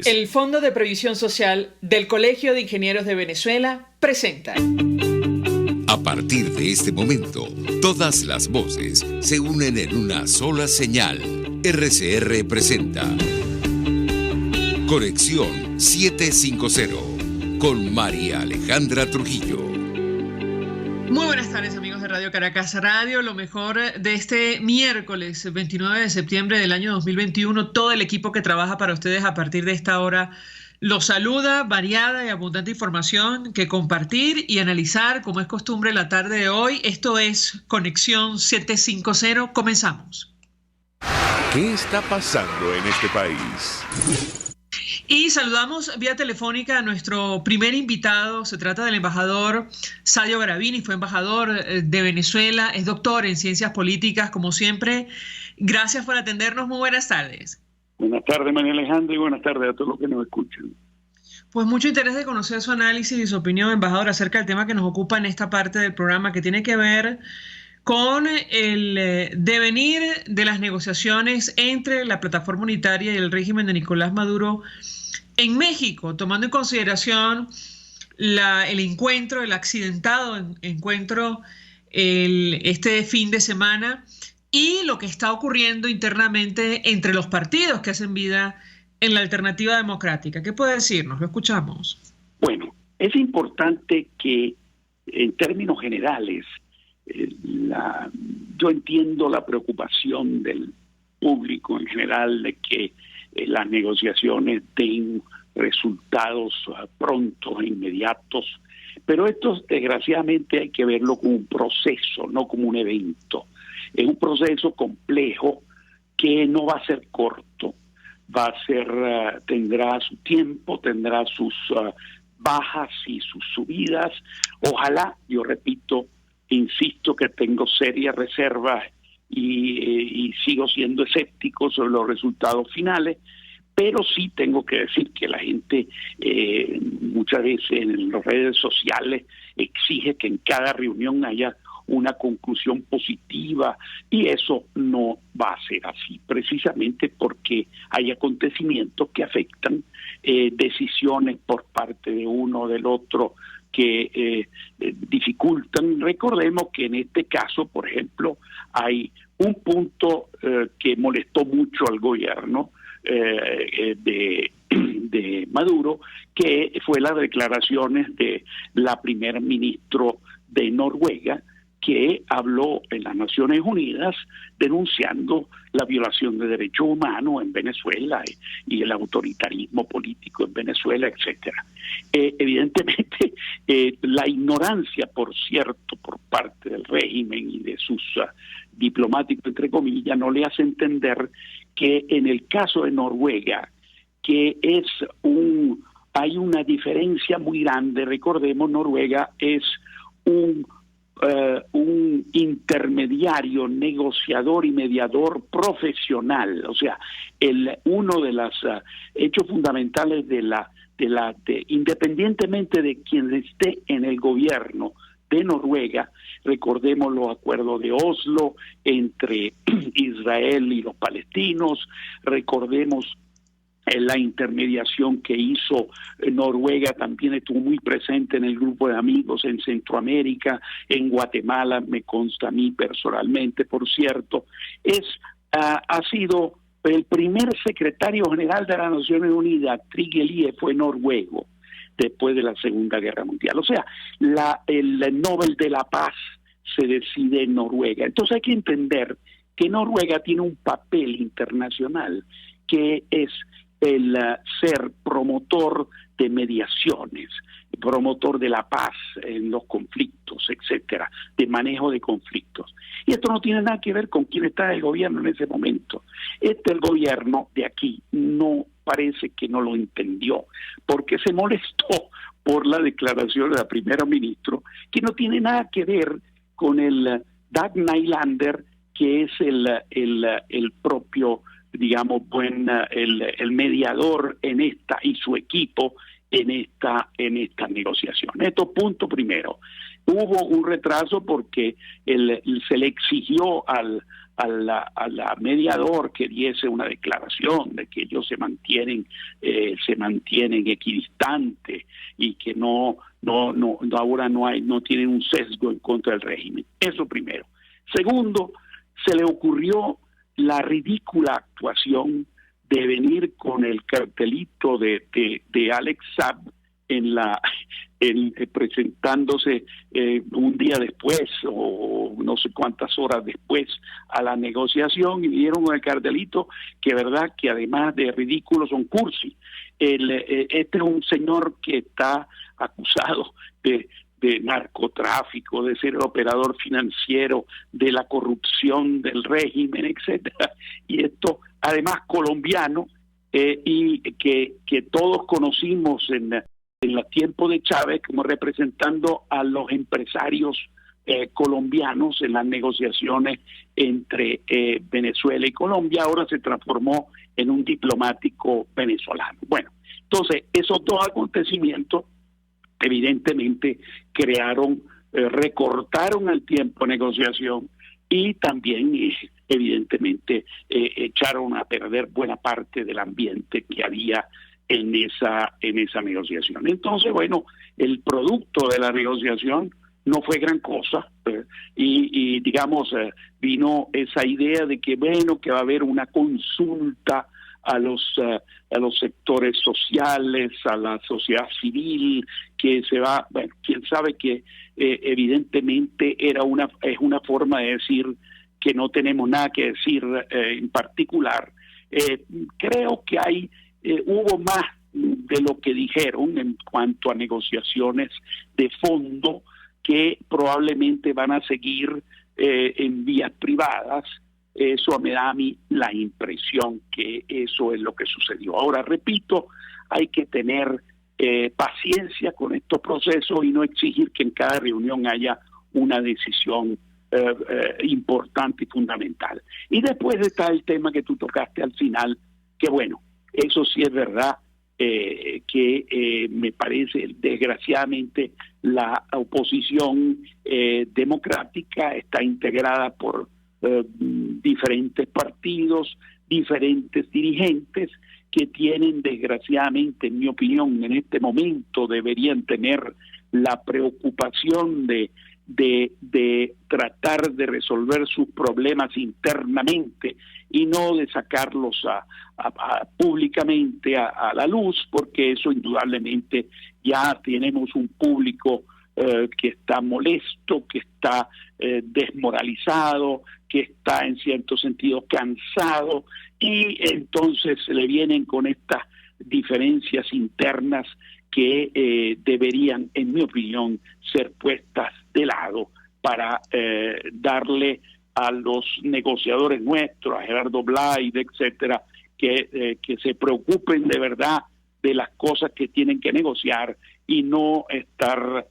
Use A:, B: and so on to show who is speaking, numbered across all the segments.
A: Voces.
B: El Fondo de Previsión Social del Colegio de Ingenieros de Venezuela presenta.
A: A partir de este momento, todas las voces se unen en una sola señal. RCR presenta Conexión 750 con María Alejandra Trujillo.
B: Muy buenas tardes, amigos de Radio Caracas Radio. Lo mejor de este miércoles 29 de septiembre del año 2021. Todo el equipo que trabaja para ustedes a partir de esta hora los saluda. Variada y abundante información que compartir y analizar, como es costumbre, la tarde de hoy. Esto es Conexión 750. Comenzamos.
C: ¿Qué está pasando en este país?
B: Y saludamos vía telefónica a nuestro primer invitado. Se trata del embajador Sadio Garavini, fue embajador de Venezuela, es doctor en ciencias políticas, como siempre. Gracias por atendernos, muy buenas tardes.
D: Buenas tardes, María Alejandra, y buenas tardes a todos los que nos escuchan.
B: Pues mucho interés de conocer su análisis y su opinión, embajador, acerca del tema que nos ocupa en esta parte del programa, que tiene que ver con el devenir de las negociaciones entre la plataforma unitaria y el régimen de Nicolás Maduro en México, tomando en consideración el accidentado encuentro este fin de semana y lo que está ocurriendo internamente entre los partidos que hacen vida en la alternativa democrática. ¿Qué puede decirnos? Lo escuchamos.
D: Bueno, es importante que en términos generales yo entiendo la preocupación del público en general de que las negociaciones den resultados prontos e inmediatos, pero esto desgraciadamente hay que verlo como un proceso, no como un evento. Es un proceso complejo que no va a ser corto, tendrá su tiempo, tendrá sus bajas y sus subidas. Ojalá, yo repito, insisto que tengo serias reservas y sigo siendo escéptico sobre los resultados finales, pero sí tengo que decir que la gente muchas veces en las redes sociales exige que en cada reunión haya una conclusión positiva, y eso no va a ser así, precisamente porque hay acontecimientos que afectan decisiones por parte de uno o del otro que dificultan. Recordemos que en este caso, por ejemplo, hay un punto que molestó mucho al gobierno de Maduro, que fue las declaraciones de la primer ministro de Noruega, que habló en las Naciones Unidas denunciando la violación de derechos humanos en Venezuela y el autoritarismo político en Venezuela, etcétera. Evidentemente, la ignorancia, por cierto, por parte del régimen y de sus diplomáticos, entre comillas, no le hace entender que en el caso de Noruega, que hay una diferencia muy grande. Recordemos, Noruega es un intermediario, negociador y mediador profesional. O sea, uno de los hechos fundamentales independientemente de quien esté en el gobierno de Noruega, recordemos los acuerdos de Oslo entre Israel y los palestinos, recordemos la intermediación que hizo Noruega, también estuvo muy presente en el grupo de amigos en Centroamérica, en Guatemala, me consta a mí personalmente, por cierto. Ha sido el primer secretario general de las Naciones Unidas, Trygve Lie, fue noruego después de la Segunda Guerra Mundial. O sea, el Nobel de la Paz se decide en Noruega. Entonces hay que entender que Noruega tiene un papel internacional que es el ser promotor de mediaciones, promotor de la paz en los conflictos, etcétera, de manejo de conflictos. Y esto no tiene nada que ver con quién está en el gobierno en ese momento. El gobierno de aquí no parece que no lo entendió, porque se molestó por la declaración de la primera ministra, que no tiene nada que ver con el Dag Nylander, que es el propio, digamos, el mediador en esta, y su equipo en esta negociación. Esto, punto primero. Hubo un retraso porque se le exigió al la mediador que diese una declaración de que ellos se mantienen equidistantes y que ahora no tienen un sesgo en contra del régimen. Eso primero. Segundo, se le ocurrió la ridícula actuación de venir con el cartelito de Alex Saab presentándose un día después o no sé cuántas horas después a la negociación, y vinieron con el cartelito que verdad que además de ridículo son cursi. Este es un señor que está acusado de narcotráfico, de ser el operador financiero, de la corrupción del régimen, etcétera, y esto además colombiano, y que todos conocimos en el tiempo de Chávez como representando a los empresarios colombianos en las negociaciones entre Venezuela y Colombia. Ahora se transformó en un diplomático venezolano. Bueno, entonces esos dos acontecimientos evidentemente recortaron el tiempo de negociación y también evidentemente echaron a perder buena parte del ambiente que había en esa negociación. Entonces, bueno, el producto de la negociación no fue gran cosa, y digamos, vino esa idea de que, bueno, que va a haber una consulta a los sectores sociales, a la sociedad civil, que se va, bueno, quién sabe, que evidentemente es una forma de decir que no tenemos nada que decir en particular. Creo que hubo más de lo que dijeron en cuanto a negociaciones de fondo, que probablemente van a seguir en vías privadas. Eso me da a mí la impresión que eso es lo que sucedió. Ahora, repito, hay que tener paciencia con estos procesos y no exigir que en cada reunión haya una decisión importante y fundamental. Y después está el tema que tú tocaste al final, que bueno, eso sí es verdad, que me parece, desgraciadamente, la oposición democrática está integrada por diferentes partidos, diferentes dirigentes que tienen, desgraciadamente, en mi opinión, en este momento deberían tener la preocupación de tratar de resolver sus problemas internamente y no de sacarlos públicamente a la luz, porque eso indudablemente ya tenemos un público que está molesto, que está desmoralizado, que está en cierto sentido cansado, y entonces le vienen con estas diferencias internas que deberían, en mi opinión, ser puestas de lado para darle a los negociadores nuestros, a Gerardo Blayde, etcétera, que se preocupen de verdad de las cosas que tienen que negociar y no estar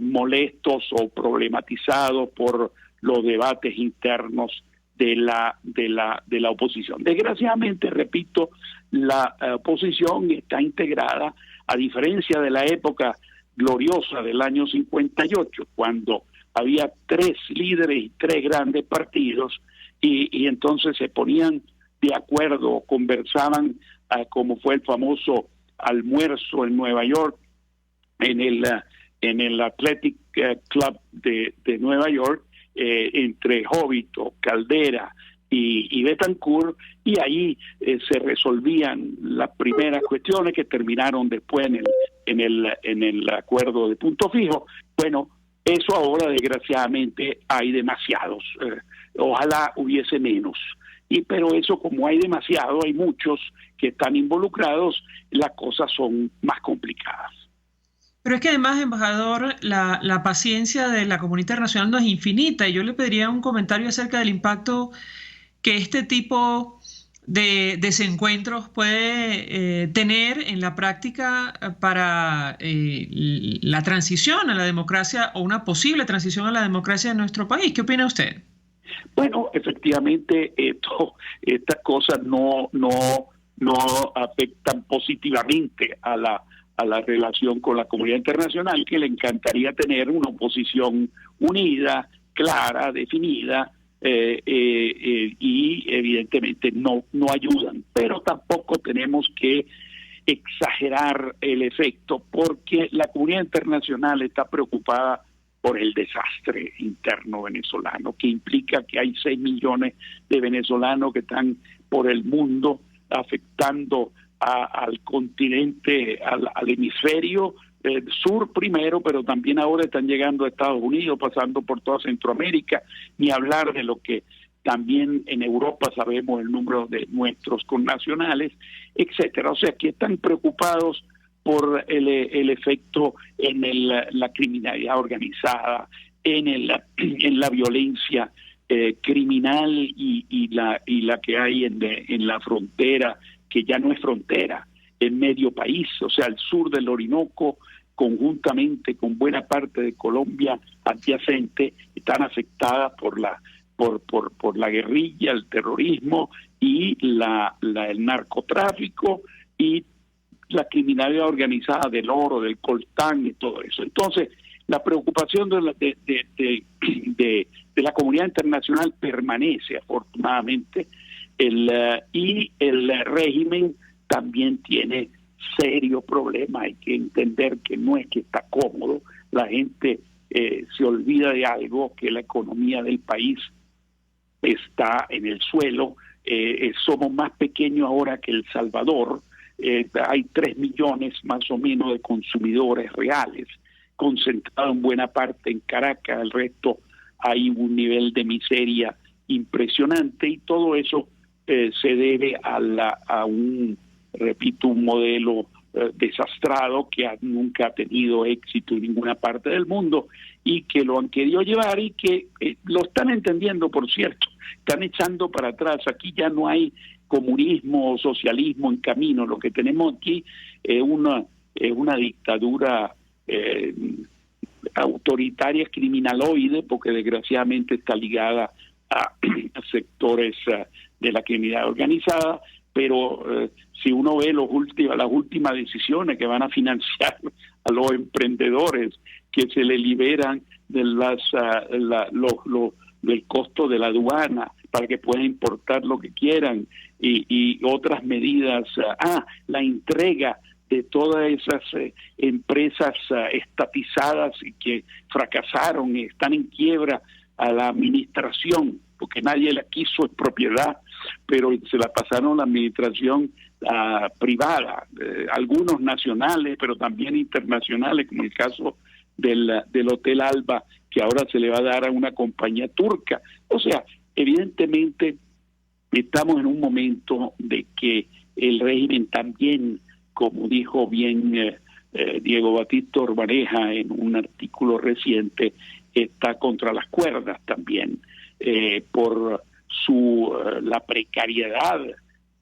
D: molestos o problematizados por los debates internos de la oposición. Desgraciadamente, repito, la oposición está integrada, a diferencia de la época gloriosa del año 58, cuando había 3 líderes y 3 grandes partidos, y entonces se ponían de acuerdo, conversaban, como fue el famoso almuerzo en Nueva York, en el Athletic Club de Nueva York, entre Jovito, Caldera y Betancourt, y ahí se resolvían las primeras cuestiones que terminaron después en el acuerdo de punto fijo. Bueno, eso ahora desgraciadamente hay demasiados, ojalá hubiese menos, pero eso, como hay demasiado, hay muchos que están involucrados, las cosas son más complicadas.
B: Pero es que además, embajador, la paciencia de la comunidad internacional no es infinita, y yo le pediría un comentario acerca del impacto que este tipo de desencuentros puede tener en la práctica para la transición a la democracia, o una posible transición a la democracia de nuestro país. ¿Qué opina usted?
D: Bueno, efectivamente, estas cosas no afectan positivamente a la relación con la comunidad internacional, que le encantaría tener una oposición unida, clara, definida, y evidentemente no ayudan, pero tampoco tenemos que exagerar el efecto, porque la comunidad internacional está preocupada por el desastre interno venezolano, que implica que hay 6 millones de venezolanos que están por el mundo afectando al continente, al hemisferio sur primero, pero también ahora están llegando a Estados Unidos, pasando por toda Centroamérica, ni hablar de lo que también en Europa sabemos el número de nuestros connacionales, etcétera. O sea, que están preocupados por el efecto en la criminalidad organizada, en la violencia criminal y la que hay en la frontera, que ya no es frontera, en medio país, o sea, el sur del Orinoco, conjuntamente con buena parte de Colombia adyacente, están afectadas por la guerrilla, el terrorismo y el narcotráfico y la criminalidad organizada del oro, del coltán y todo eso. Entonces, la preocupación de la comunidad internacional permanece, afortunadamente, y el régimen también tiene serio problema. Hay que entender que no es que está cómodo, la gente se olvida de algo, que la economía del país está en el suelo, somos más pequeños ahora que El Salvador, hay 3 millones más o menos de consumidores reales, concentrado en buena parte en Caracas, el resto hay un nivel de miseria impresionante, y todo eso se debe a un modelo desastrado que nunca ha tenido éxito en ninguna parte del mundo y que lo han querido llevar y que lo están entendiendo, por cierto, están echando para atrás. Aquí ya no hay comunismo o socialismo en camino, lo que tenemos aquí es una dictadura autoritaria, criminaloide, porque desgraciadamente está ligada a sectores de la criminalidad organizada, pero si uno ve las últimas decisiones que van a financiar a los emprendedores, que se le liberan de del costo de la aduana para que puedan importar lo que quieran, y otras medidas, la entrega de todas esas empresas estatizadas y que fracasaron y están en quiebra a la administración, porque nadie la quiso en propiedad, pero se la pasaron a la administración privada, algunos nacionales, pero también internacionales, como el caso del Hotel Alba, que ahora se le va a dar a una compañía turca. O sea, evidentemente estamos en un momento de que el régimen también, como dijo bien Diego Batista Orbaneja en un artículo reciente, está contra las cuerdas también, por la precariedad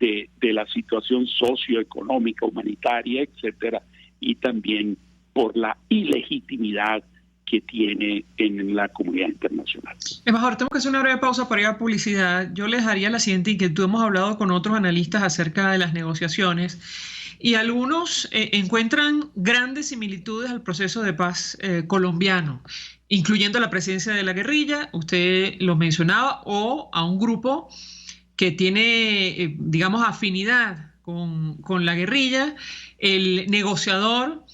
D: de la situación socioeconómica, humanitaria, etcétera, y también por la ilegitimidad que tiene en la comunidad internacional.
B: Embajador, tengo que hacer una breve pausa para ir a publicidad. Yo les haría la siguiente inquietud. Hemos hablado con otros analistas acerca de las negociaciones y algunos encuentran grandes similitudes al proceso de paz colombiano, incluyendo la presencia de la guerrilla, usted lo mencionaba, o a un grupo que tiene, digamos, afinidad con la guerrilla, el negociador,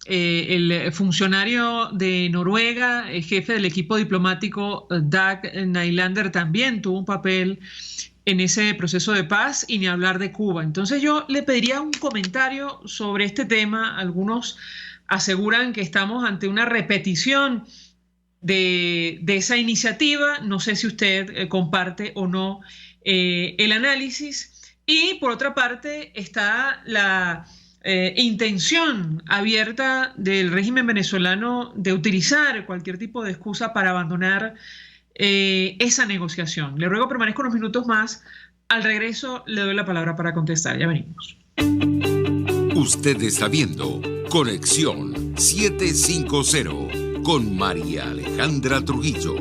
B: el funcionario de Noruega, el jefe del equipo diplomático Dag Nylander, también tuvo un papel en ese proceso de paz, y ni hablar de Cuba. Entonces yo le pediría un comentario sobre este tema. Algunos aseguran que estamos ante una repetición de esa iniciativa. No sé si usted comparte o no el análisis. Y por otra parte está la intención abierta del régimen venezolano de utilizar cualquier tipo de excusa para abandonar esa negociación. Le ruego permanezca unos minutos más. Al regreso le doy la palabra para contestar. Ya venimos.
A: Usted está viendo Conexión 750 con María Alejandra Trujillo.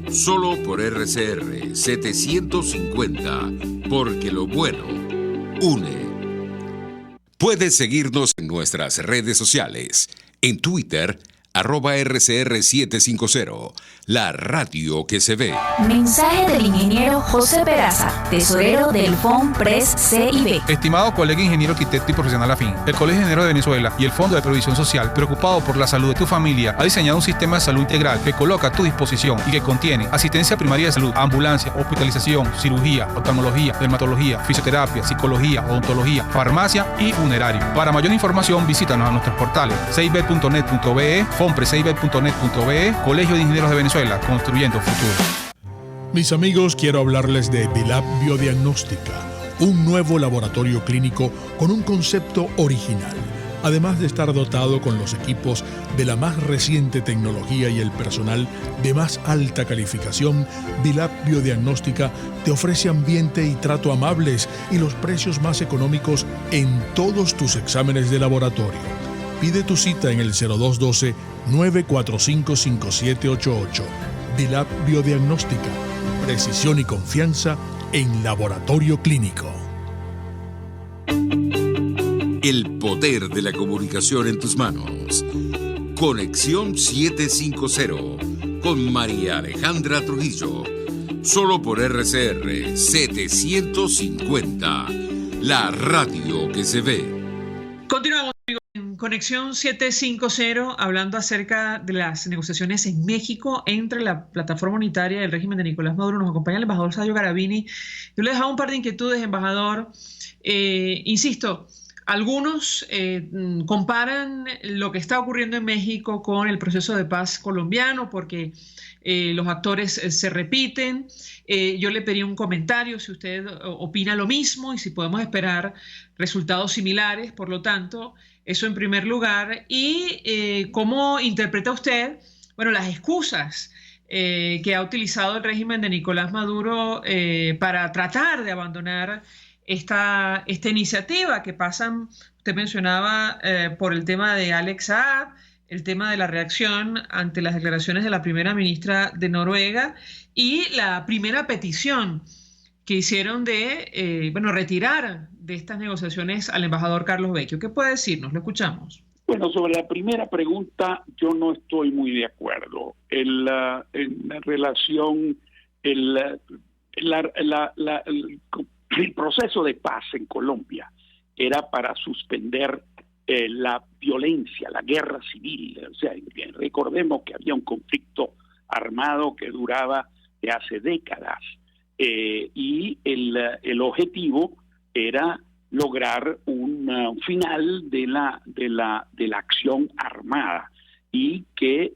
A: Solo por RCR 750, porque lo bueno une. Puedes seguirnos en nuestras redes sociales. En Twitter, @RCR750, la radio que se ve.
E: Mensaje del ingeniero José Peraza, tesorero del FONPRES CIB.
F: Estimado colega ingeniero arquitecto y profesional afín, el Colegio de Ingenieros de Venezuela y el Fondo de Previsión Social, preocupado por la salud de tu familia, ha diseñado un sistema de salud integral que coloca a tu disposición y que contiene asistencia primaria de salud, ambulancia, hospitalización, cirugía, oftalmología, dermatología, fisioterapia, psicología, odontología, farmacia y funerario. Para mayor información, visítanos a nuestros portales cib.net.be, fonprescib.net.be, Colegio de Ingenieros de Venezuela, construyendo futuro.
G: Mis amigos, quiero hablarles de Dilab Biodiagnóstica, un nuevo laboratorio clínico con un concepto original. Además de estar dotado con los equipos de la más reciente tecnología y el personal de más alta calificación, Dilab Biodiagnóstica te ofrece ambiente y trato amables y los precios más económicos en todos tus exámenes de laboratorio. Pide tu cita en el 0212-945-5788. Dilab Biodiagnóstica. Precisión y confianza en laboratorio clínico.
A: El poder de la comunicación en tus manos. Conexión 750 con María Alejandra Trujillo. Solo por RCR 750, la radio que se ve.
B: Continuamos, amigos, en Conexión 750, hablando acerca de las negociaciones en México entre la plataforma unitaria del régimen de Nicolás Maduro. Nos acompaña el embajador Sayo Garavini. Yo le he dejado un par de inquietudes, embajador. Insisto, algunos comparan lo que está ocurriendo en México con el proceso de paz colombiano porque los actores se repiten. Yo le pedí un comentario si usted opina lo mismo y si podemos esperar resultados similares. Por lo tanto, eso en primer lugar. Y cómo interpreta usted, bueno, las excusas que ha utilizado el régimen de Nicolás Maduro para tratar de abandonar esta iniciativa que pasan, usted mencionaba, por el tema de Alex Saab, el tema de la reacción ante las declaraciones de la primera ministra de Noruega y la primera petición que hicieron de retirar de estas negociaciones al embajador Carlos Vecchio. ¿Qué puede decirnos? Lo escuchamos.
D: Bueno, sobre la primera pregunta, yo no estoy muy de acuerdo. En relación, el proceso de paz en Colombia era para suspender la violencia, la guerra civil. O sea, recordemos que había un conflicto armado que duraba de hace décadas y el objetivo era lograr un final de la acción armada y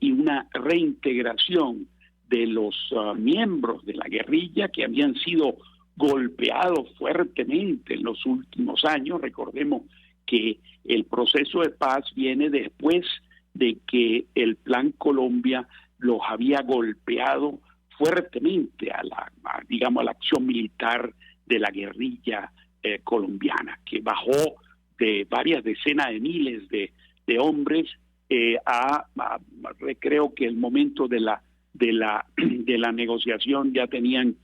D: una reintegración de los miembros de la guerrilla que habían sido golpeados fuertemente en los últimos años. Recordemos que el proceso de paz viene después de que el Plan Colombia los había golpeado fuertemente a la acción militar de la guerrilla colombiana, que bajó de varias decenas de miles de hombres creo que el momento de la negociación ya tenían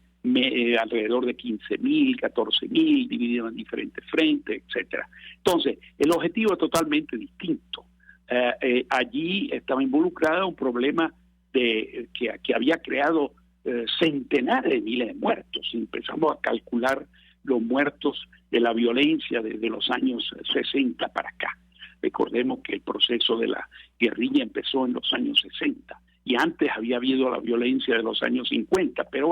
D: alrededor de 15.000, 14.000, divididos en diferentes frentes, etcétera. Entonces, el objetivo es totalmente distinto. Allí estaba involucrado un problema que había creado centenares de miles de muertos. Si empezamos a calcular los muertos de la violencia desde los años 60 para acá. Recordemos que el proceso de la guerrilla empezó en los años 60 y antes había habido la violencia de los años 50, pero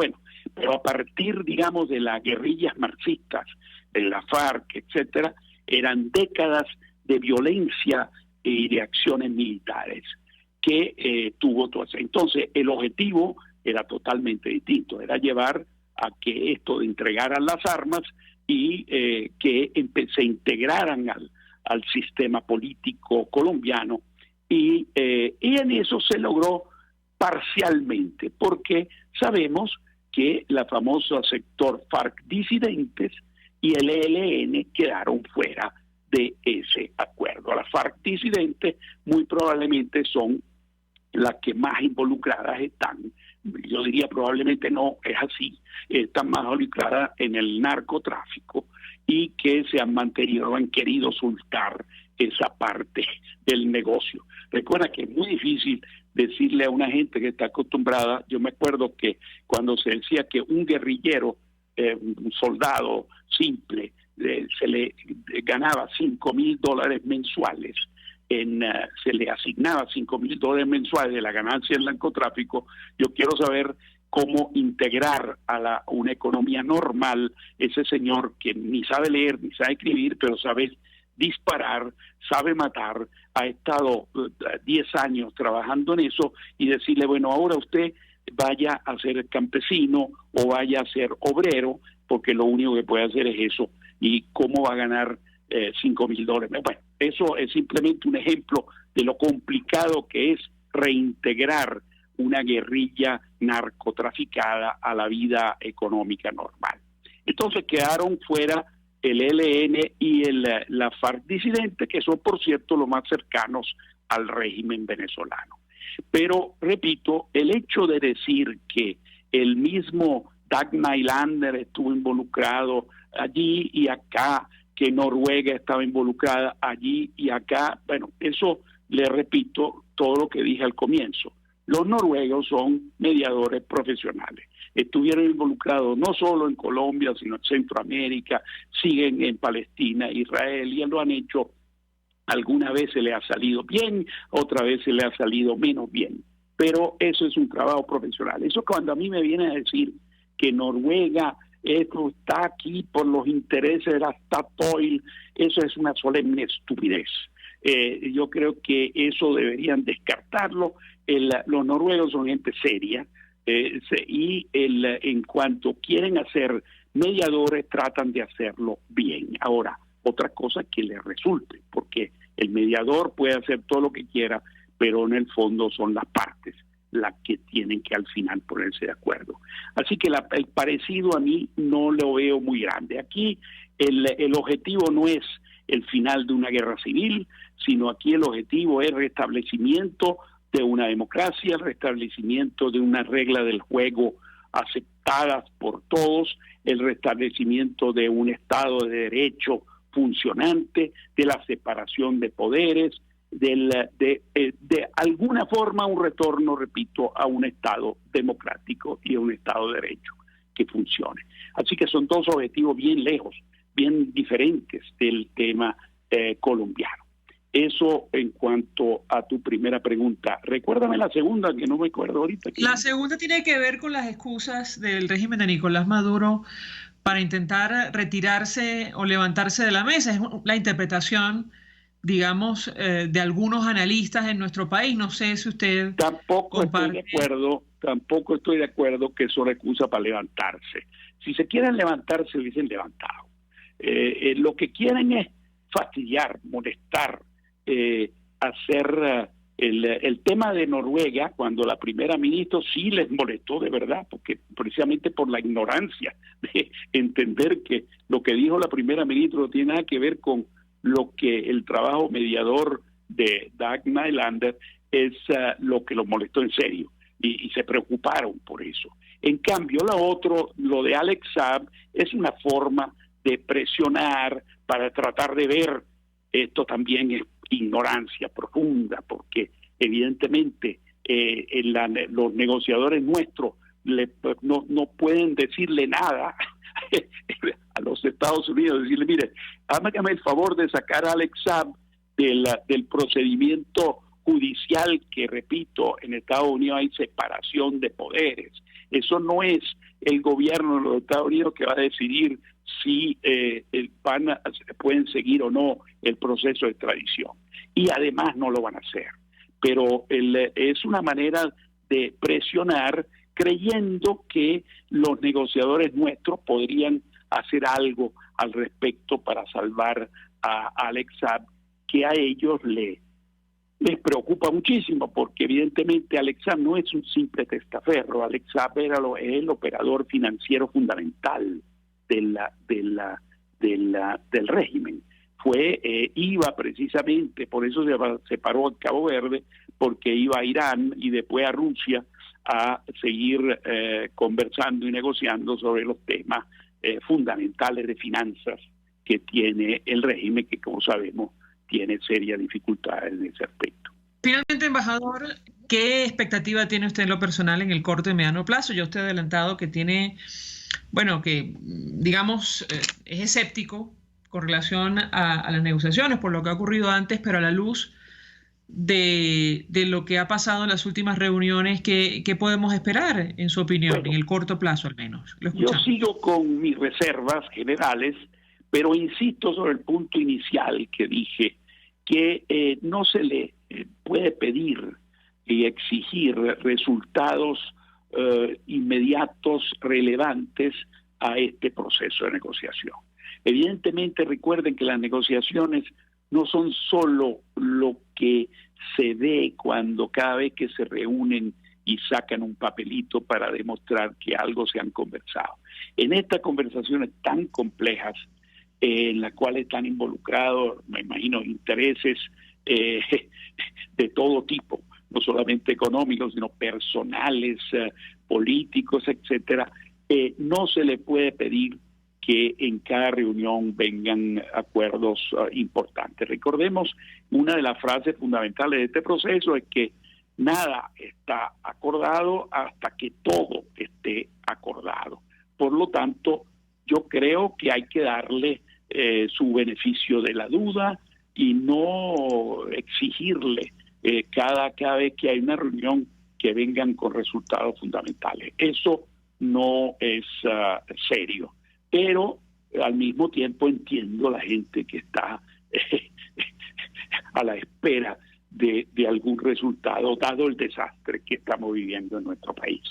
D: a partir, digamos, de las guerrillas marxistas, de la FARC, etcétera, eran décadas de violencia y de acciones militares que tuvo todo eso. Entonces, el objetivo era totalmente distinto, era llevar a que esto entregaran las armas y que se integraran al sistema político colombiano y en eso se logró parcialmente, porque sabemos que la famosa sector FARC disidentes y el ELN quedaron fuera de ese acuerdo. Las FARC disidentes muy probablemente son las que más involucradas están, yo diría probablemente no es así, están más involucradas en el narcotráfico y que se han mantenido, han querido soltar esa parte el negocio. Recuerda que es muy difícil decirle a una gente que está acostumbrada. Yo me acuerdo que cuando se decía que un guerrillero, un soldado simple, se le ganaba $5,000 mensuales, se le asignaba $5,000 mensuales de la ganancia del narcotráfico. Yo quiero saber cómo integrar a una economía normal ese señor que ni sabe leer ni sabe escribir, pero sabe disparar, sabe matar, ha estado 10 años trabajando en eso, y decirle, bueno, ahora usted vaya a ser campesino o vaya a ser obrero, porque lo único que puede hacer es eso. ¿Y cómo va a ganar $5,000? Bueno, eso es simplemente un ejemplo de lo complicado que es reintegrar una guerrilla narcotraficada a la vida económica normal. Entonces quedaron fuera el ELN y la FARC disidente, que son, por cierto, los más cercanos al régimen venezolano. Pero, repito, el hecho de decir que el mismo Dag Nylander estuvo involucrado allí y acá, que Noruega estaba involucrada allí y acá, bueno, eso le repito todo lo que dije al comienzo. Los noruegos son mediadores profesionales. Estuvieron involucrados no solo en Colombia, sino en Centroamérica, siguen en Palestina, Israel, y lo han hecho. Alguna vez se le ha salido bien, otra vez se le ha salido menos bien. Pero eso es un trabajo profesional. Eso cuando a mí me viene a decir que Noruega está aquí por los intereses de la Statoil, eso es una solemne estupidez. Yo creo que eso deberían descartarlo. Los noruegos son gente seria, y en cuanto quieren hacer mediadores, tratan de hacerlo bien. Ahora, otra cosa que les resulte, porque el mediador puede hacer todo lo que quiera, pero en el fondo son las partes las que tienen que al final ponerse de acuerdo. Así que el parecido a mí no lo veo muy grande. Aquí el objetivo no es el final de una guerra civil, sino aquí el objetivo es el restablecimiento de una democracia, el restablecimiento de una regla del juego aceptadas por todos, el restablecimiento de un Estado de Derecho funcionante, de la separación de poderes, de alguna forma un retorno, repito, a un Estado democrático y a un Estado de Derecho que funcione. Así que son dos objetivos bien lejos, bien diferentes del tema colombiano. Eso en cuanto a tu primera pregunta. Recuérdame la segunda, que no me acuerdo ahorita.
B: La segunda tiene que ver con las excusas del régimen de Nicolás Maduro para intentar retirarse o levantarse de la mesa. Es la interpretación, digamos, de algunos analistas en nuestro país. No sé si usted
D: Tampoco estoy de acuerdo que eso le excusa para levantarse. Si se quieren levantar, se hubiesen levantado. Lo que quieren es fastidiar, molestar, hacer el tema de Noruega, cuando la primera ministra sí les molestó de verdad, porque precisamente por la ignorancia de entender que lo que dijo la primera ministra no tiene nada que ver con lo que el trabajo mediador de Dag Nylander es lo que los molestó en serio, y se preocuparon por eso. En cambio, lo de Alex Saab es una forma de presionar para tratar de ver. Esto también es ignorancia profunda, porque evidentemente los negociadores nuestros no pueden decirle nada a los Estados Unidos, decirle, mire, hágame el favor de sacar a Alex Saab del procedimiento judicial, que repito, en Estados Unidos hay separación de poderes. Eso no es el gobierno de los Estados Unidos que va a decidir si pueden seguir o no el proceso de extradición. Y además no lo van a hacer. Pero es una manera de presionar, creyendo que los negociadores nuestros podrían hacer algo al respecto para salvar a Alex Saab, que a ellos les preocupa muchísimo, porque evidentemente Alex Saab no es un simple testaferro. Alex Saab es el operador financiero fundamental del régimen. Iba precisamente, por eso se paró en Cabo Verde, porque iba a Irán y después a Rusia a seguir conversando y negociando sobre los temas fundamentales de finanzas que tiene el régimen, que como sabemos tiene serias dificultades en ese aspecto.
B: Finalmente, embajador, ¿qué expectativa tiene usted en lo personal en el corto y mediano plazo? Ya usted ha adelantado que tiene, bueno, que digamos es escéptico con relación a las negociaciones por lo que ha ocurrido antes, pero a la luz de lo que ha pasado en las últimas reuniones, ¿qué podemos esperar, en su opinión, en el corto plazo al menos?
D: Yo sigo con mis reservas generales, pero insisto sobre el punto inicial que dije, que no se le puede pedir y exigir resultados inmediatos relevantes a este proceso de negociación. Evidentemente, recuerden que las negociaciones no son solo lo que se ve cuando cada vez que se reúnen y sacan un papelito para demostrar que algo se han conversado. En estas conversaciones tan complejas, en las cuales están involucrados, me imagino, intereses de todo tipo, no solamente económicos, sino personales, políticos, etcétera, no se le puede pedir que en cada reunión vengan acuerdos importantes. Recordemos, una de las frases fundamentales de este proceso es que nada está acordado hasta que todo esté acordado. Por lo tanto, yo creo que hay que darle su beneficio de la duda y no exigirle cada vez que hay una reunión que vengan con resultados fundamentales. Eso no es serio. Pero al mismo tiempo entiendo a la gente que está a la espera de algún resultado, dado el desastre que estamos viviendo en nuestro país.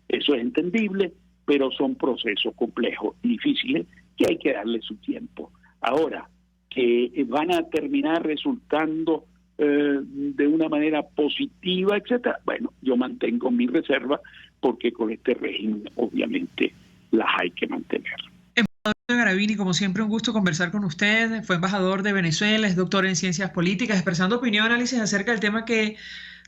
D: Eso es entendible, pero son procesos complejos y difíciles que hay que darle su tiempo. Ahora, que van a terminar resultando de una manera positiva, etcétera, bueno, yo mantengo mi reserva porque con este régimen obviamente las hay que mantener.
B: Garavini, como siempre, un gusto conversar con usted. Fue embajador de Venezuela, es doctor en ciencias políticas, expresando opinión y análisis acerca del tema que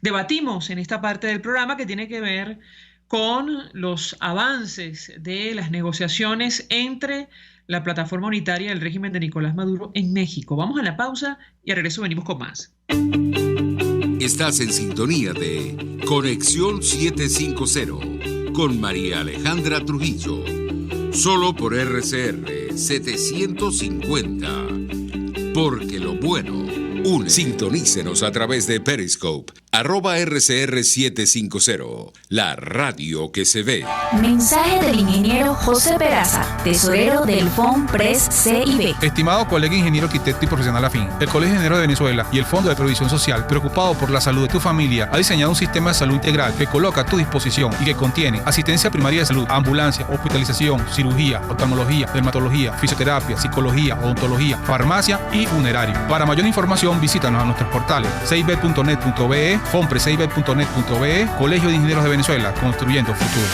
B: debatimos en esta parte del programa, que tiene que ver con los avances de las negociaciones entre la plataforma unitaria del régimen de Nicolás Maduro en México. Vamos a la pausa y al regreso venimos con más.
A: Estás en sintonía de Conexión 750 con María Alejandra Trujillo. Solo por RCR 750. Porque lo bueno une. Sintonícenos a través de Periscope, @RCR 750, la radio que se ve.
E: Mensaje del ingeniero José Peraza, tesorero del FONPRES CIB.
F: Estimado colega ingeniero, arquitecto y profesional afín, el Colegio de Ingenieros de Venezuela y el Fondo de Previsión Social, preocupado por la salud de tu familia, ha diseñado un sistema de salud integral que coloca a tu disposición y que contiene asistencia primaria de salud, ambulancia, hospitalización, cirugía, oftalmología, dermatología, fisioterapia, psicología, odontología, farmacia y funerario. Para mayor información, visítanos a nuestros portales cib.net.be, fonprescib.net.be, Colegio de Ingenieros de Venezuela, construyendo futuro.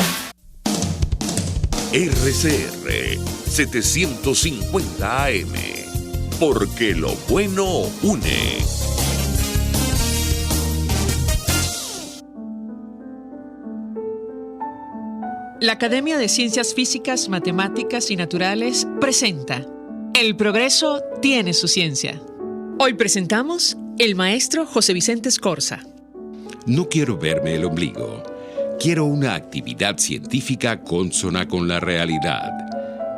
C: RCR 750 AM. Porque lo bueno une.
B: La Academia de Ciencias Físicas, Matemáticas y Naturales presenta El progreso tiene su ciencia. Hoy presentamos el maestro José Vicente Scorza.
A: No quiero verme el ombligo. Quiero una actividad científica consona con la realidad.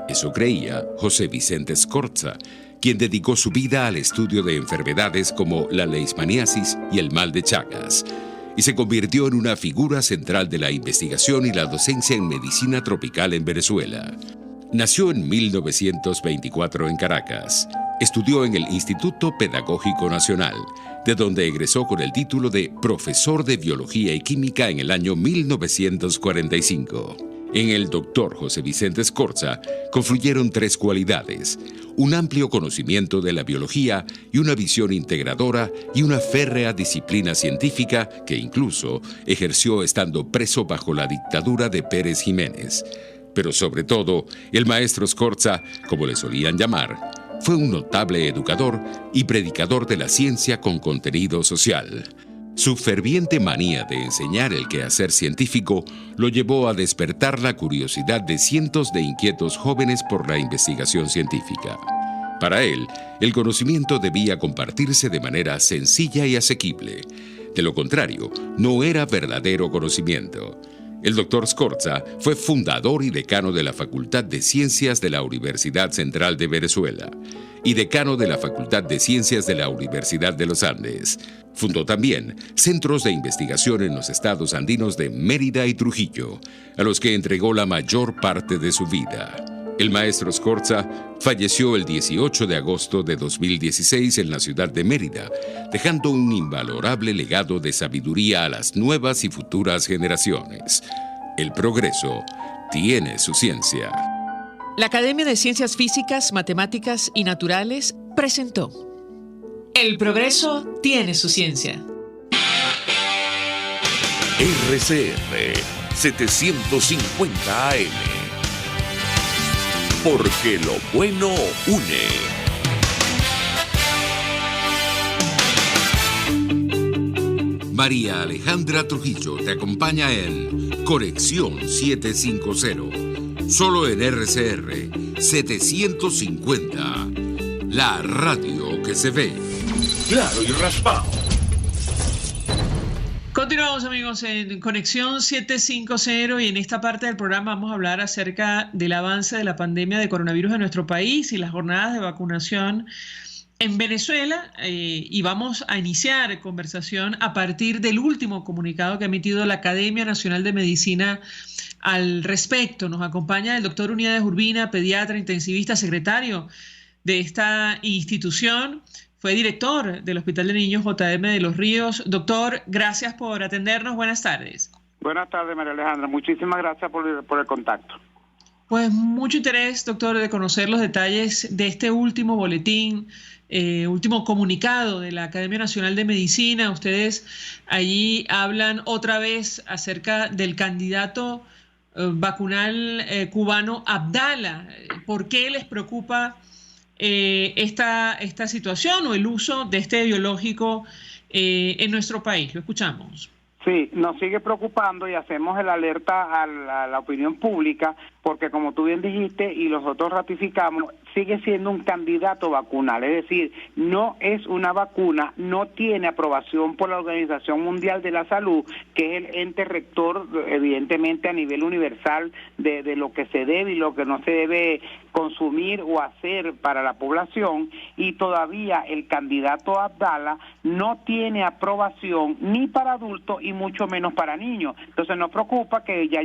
A: Eso creía José Vicente Scorza, quien dedicó su vida al estudio de enfermedades como la leishmaniasis y el mal de Chagas, y se convirtió en una figura central de la investigación y la docencia en medicina tropical en Venezuela. Nació en 1924 en Caracas. Estudió en el Instituto Pedagógico Nacional, de donde egresó con el título de Profesor de Biología y Química en el año 1945. En el doctor José Vicente Scorza confluyeron tres cualidades: un amplio conocimiento de la biología y una visión integradora y una férrea disciplina científica que incluso ejerció estando preso bajo la dictadura de Pérez Jiménez. Pero sobre todo, el maestro Scorza, como le solían llamar, fue un notable educador y predicador de la ciencia con contenido social. Su ferviente manía de enseñar el quehacer científico lo llevó a despertar la curiosidad de cientos de inquietos jóvenes por la investigación científica. Para él, el conocimiento debía compartirse de manera sencilla y asequible. De lo contrario, no era verdadero conocimiento. El Dr. Scorza fue fundador y decano de la Facultad de Ciencias de la Universidad Central de Venezuela y decano de la Facultad de Ciencias de la Universidad de los Andes. Fundó también centros de investigación en los estados andinos de Mérida y Trujillo, a los que entregó la mayor parte de su vida. El maestro Scorza falleció el 18 de agosto de 2016 en la ciudad de Mérida, dejando un invalorable legado de sabiduría a las nuevas y futuras generaciones. El progreso tiene su ciencia.
B: La Academia de Ciencias Físicas, Matemáticas y Naturales presentó El progreso tiene su ciencia.
C: RCR 750 AM. Porque lo bueno une.
A: María Alejandra Trujillo te acompaña en Conexión 750. Solo en RCR 750. La radio que se ve.
C: Claro y raspado.
B: Continuamos, amigos, en Conexión 750 y en esta parte del programa vamos a hablar acerca del avance de la pandemia de coronavirus en nuestro país y las jornadas de vacunación en Venezuela, y vamos a iniciar conversación a partir del último comunicado que ha emitido la Academia Nacional de Medicina al respecto. Nos acompaña el doctor Uniades Urbina, pediatra, intensivista, secretario de esta institución. Fue director del Hospital de Niños JM de Los Ríos. Doctor, gracias por atendernos. Buenas tardes.
D: Buenas tardes, María Alejandra. Muchísimas gracias por el contacto.
B: Pues mucho interés, doctor, de conocer los detalles de este último boletín, último comunicado de la Academia Nacional de Medicina. Ustedes allí hablan otra vez acerca del candidato vacunal cubano Abdala. ¿Por qué les preocupa esta situación o el uso de este biológico en nuestro país? Lo escuchamos.
H: Sí, nos sigue preocupando y hacemos el alerta a la opinión pública porque, como tú bien dijiste y nosotros ratificamos, sigue siendo un candidato vacunal, es decir, no es una vacuna, no tiene aprobación por la Organización Mundial de la Salud, que es el ente rector, evidentemente, a nivel universal de lo que se debe y lo que no se debe consumir o hacer para la población, y todavía el candidato Abdala no tiene aprobación ni para adultos y mucho menos para niños. Entonces nos preocupa que ya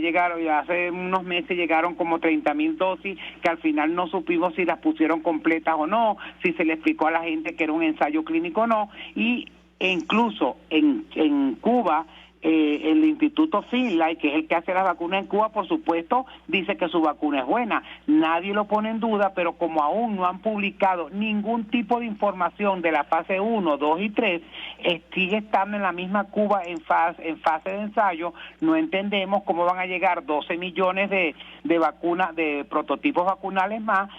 H: hace unos meses llegaron como 30,000 dosis que al final no supimos si las pusieron completas o no, si se le explicó a la gente que era un ensayo clínico o no, e incluso en Cuba el Instituto Finlay, que es el que hace las vacunas en Cuba, por supuesto, dice que su vacuna es buena. Nadie lo pone en duda, pero como aún no han publicado ningún tipo de información de la fase 1, 2 y 3, sigue estando en la misma Cuba en fase de ensayo. No entendemos cómo van a llegar 12 millones de vacunas, de prototipos vacunales más,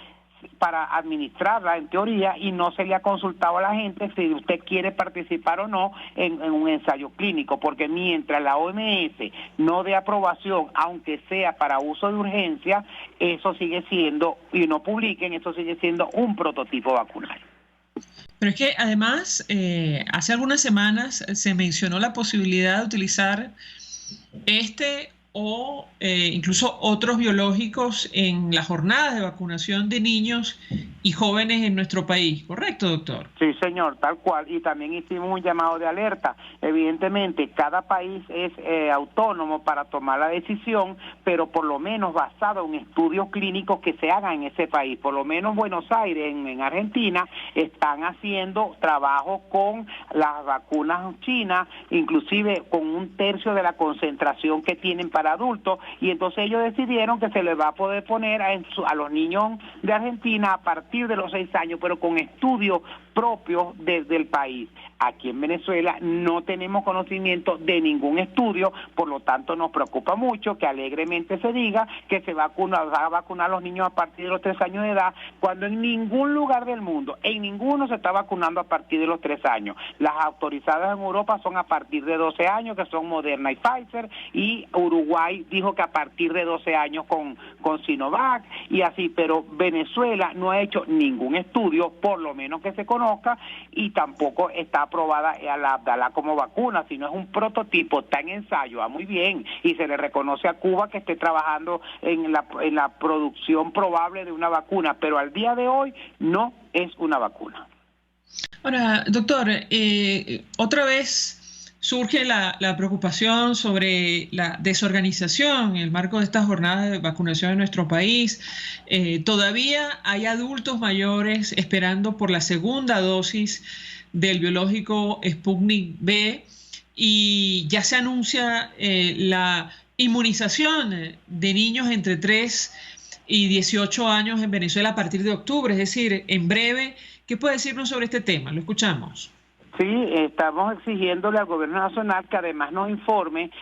H: para administrarla en teoría, y no se le ha consultado a la gente si usted quiere participar o no en un ensayo clínico, porque mientras la OMS no dé aprobación, aunque sea para uso de urgencia, eso sigue siendo, y no publiquen, eso sigue siendo un prototipo vacunal.
B: Pero es que además, hace algunas semanas se mencionó la posibilidad de utilizar o incluso otros biológicos en las jornadas de vacunación de niños y jóvenes en nuestro país, ¿correcto, doctor?
H: Sí, señor, tal cual, y también hicimos un llamado de alerta. Evidentemente, cada país es autónomo para tomar la decisión, pero por lo menos basado en estudios clínicos que se hagan en ese país. Por lo menos Buenos Aires, en Argentina, están haciendo trabajo con las vacunas chinas, inclusive con 1/3 de la concentración que tienen para adultos, y entonces ellos decidieron que se les va a poder poner a los niños de Argentina a partir de los 6 años, pero con estudios propios desde el país. Aquí en Venezuela no tenemos conocimiento de ningún estudio, por lo tanto nos preocupa mucho que alegremente se diga que va a vacunar a los niños a partir de los 3 años de edad, cuando en ningún lugar del mundo, en ninguno se está vacunando a partir de los 3 años. Las autorizadas en Europa son a partir de 12 años, que son Moderna y Pfizer, y Uruguay dijo que a partir de 12 años con Sinovac, y así, pero Venezuela no ha hecho ningún estudio, por lo menos que se conozca, y tampoco está aprobada a la Abdala como vacuna, sino es un prototipo, está en ensayo, muy bien, y se le reconoce a Cuba que esté trabajando en la producción probable de una vacuna, pero al día de hoy no es una vacuna.
B: Ahora, doctor, otra vez surge la preocupación sobre la desorganización en el marco de estas jornadas de vacunación en nuestro país. Todavía hay adultos mayores esperando por la segunda dosis del biológico Sputnik V y ya se anuncia la inmunización de niños entre 3 y 18 años en Venezuela a partir de octubre, es decir, en breve. ¿Qué puede decirnos sobre este tema? Lo escuchamos.
H: Sí, estamos exigiéndole al gobierno nacional que además nos informe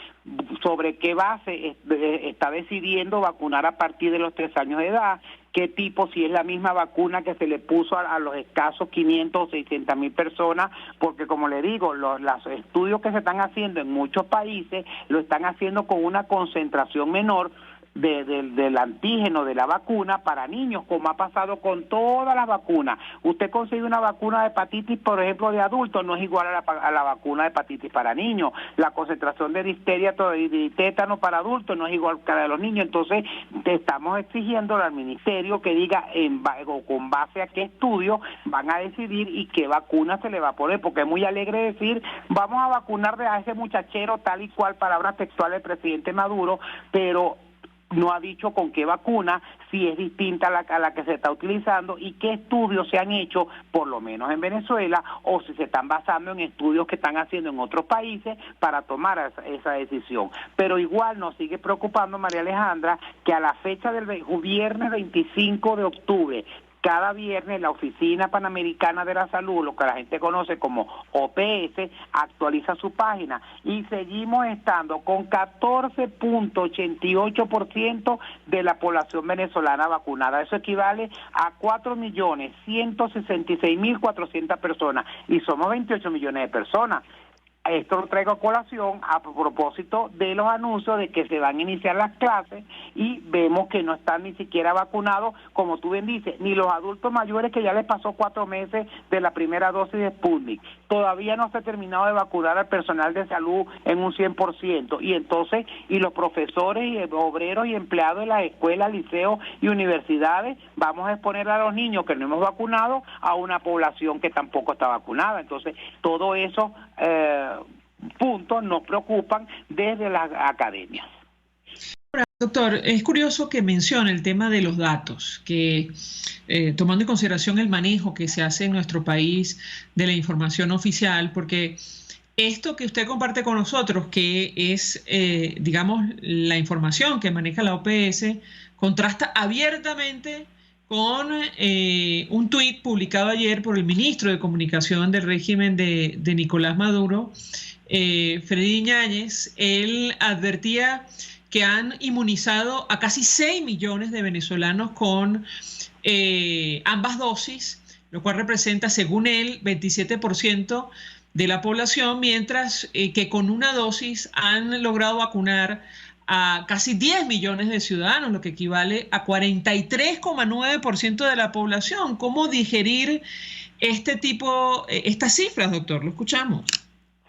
H: sobre qué base está decidiendo vacunar a partir de los 3 años de edad, qué tipo, si es la misma vacuna que se le puso a los escasos 500 o 600 mil personas, porque como le digo, los estudios que se están haciendo en muchos países lo están haciendo con una concentración menor del antígeno de la vacuna para niños, como ha pasado con todas las vacunas. Usted consigue una vacuna de hepatitis, por ejemplo, de adultos, no es igual a la vacuna de hepatitis para niños. La concentración de difteria y de tétano para adultos no es igual que la de los niños. Entonces, estamos exigiendo al ministerio que diga con base a qué estudio van a decidir y qué vacuna se le va a poner, porque es muy alegre decir, vamos a vacunar a ese muchachero tal y cual, palabras textuales del presidente Maduro, pero no ha dicho con qué vacuna, si es distinta a la que se está utilizando y qué estudios se han hecho, por lo menos en Venezuela, o si se están basando en estudios que están haciendo en otros países para tomar esa decisión. Pero igual nos sigue preocupando, María Alejandra, que a la fecha del viernes 25 de octubre, cada viernes la Oficina Panamericana de la Salud, lo que la gente conoce como OPS, actualiza su página y seguimos estando con 14.88% de la población venezolana vacunada. Eso equivale a 4.166.400 personas y somos 28 millones de personas. Esto lo traigo a colación a propósito de los anuncios de que se van a iniciar las clases y vemos que no están ni siquiera vacunados, como tú bien dices, ni los adultos mayores que ya les pasó 4 meses de la primera dosis de Sputnik. Todavía no se ha terminado de vacunar al personal de salud en un 100%. Y entonces, y los profesores y obreros y empleados de las escuelas, liceos y universidades, vamos a exponer a los niños que no hemos vacunado a una población que tampoco está vacunada. Entonces, todo eso puntos nos preocupan desde las academias.
B: Doctor, es curioso que mencione el tema de los datos, que tomando en consideración el manejo que se hace en nuestro país de la información oficial, porque esto que usted comparte con nosotros, que es, digamos, la información que maneja la OPS, contrasta abiertamente con un tuit publicado ayer por el ministro de Comunicación del régimen de Nicolás Maduro, Freddy Yáñez. Él advertía que han inmunizado a casi 6 millones de venezolanos con ambas dosis, lo cual representa, según él, 27% de la población, mientras que con una dosis han logrado vacunar a casi 10 millones de ciudadanos, lo que equivale a 43,9% de la población. ¿Cómo digerir estas cifras, doctor? Lo escuchamos.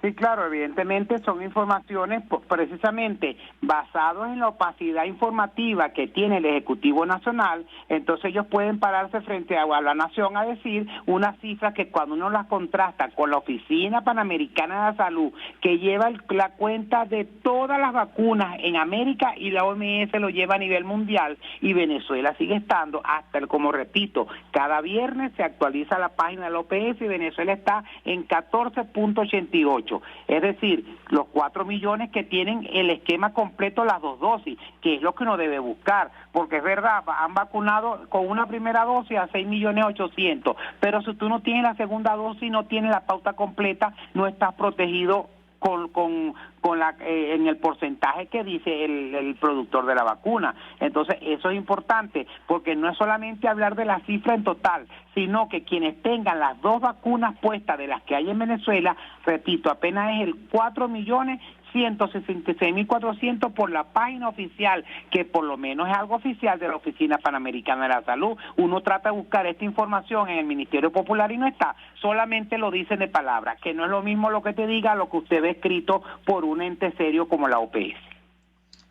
H: Sí, claro, evidentemente son informaciones precisamente basadas en la opacidad informativa que tiene el Ejecutivo Nacional. Entonces ellos pueden pararse frente a la Nación a decir unas cifras que cuando uno las contrasta con la Oficina Panamericana de la Salud, que lleva la cuenta de todas las vacunas en América, y la OMS lo lleva a nivel mundial, y Venezuela sigue estando como repito, cada viernes se actualiza la página de la OPS y Venezuela está en 14.88. 8. Es decir, los 4 millones que tienen el esquema completo, las 2 dosis, que es lo que uno debe buscar, porque es verdad, han vacunado con una primera dosis a 6.800.000, pero si tú no tienes la segunda dosis, no tienes la pauta completa, no estás protegido en el porcentaje que dice el productor de la vacuna. Entonces eso es importante, porque no es solamente hablar de la cifra en total, sino que quienes tengan las 2 vacunas puestas de las que hay en Venezuela, repito, apenas es el 4.166.400 por la página oficial, que por lo menos es algo oficial de la Oficina Panamericana de la Salud. Uno trata de buscar esta información en el Ministerio Popular y no está, solamente lo dicen de palabras, que no es lo mismo lo que te diga lo que usted ve escrito por un ente serio como la OPS.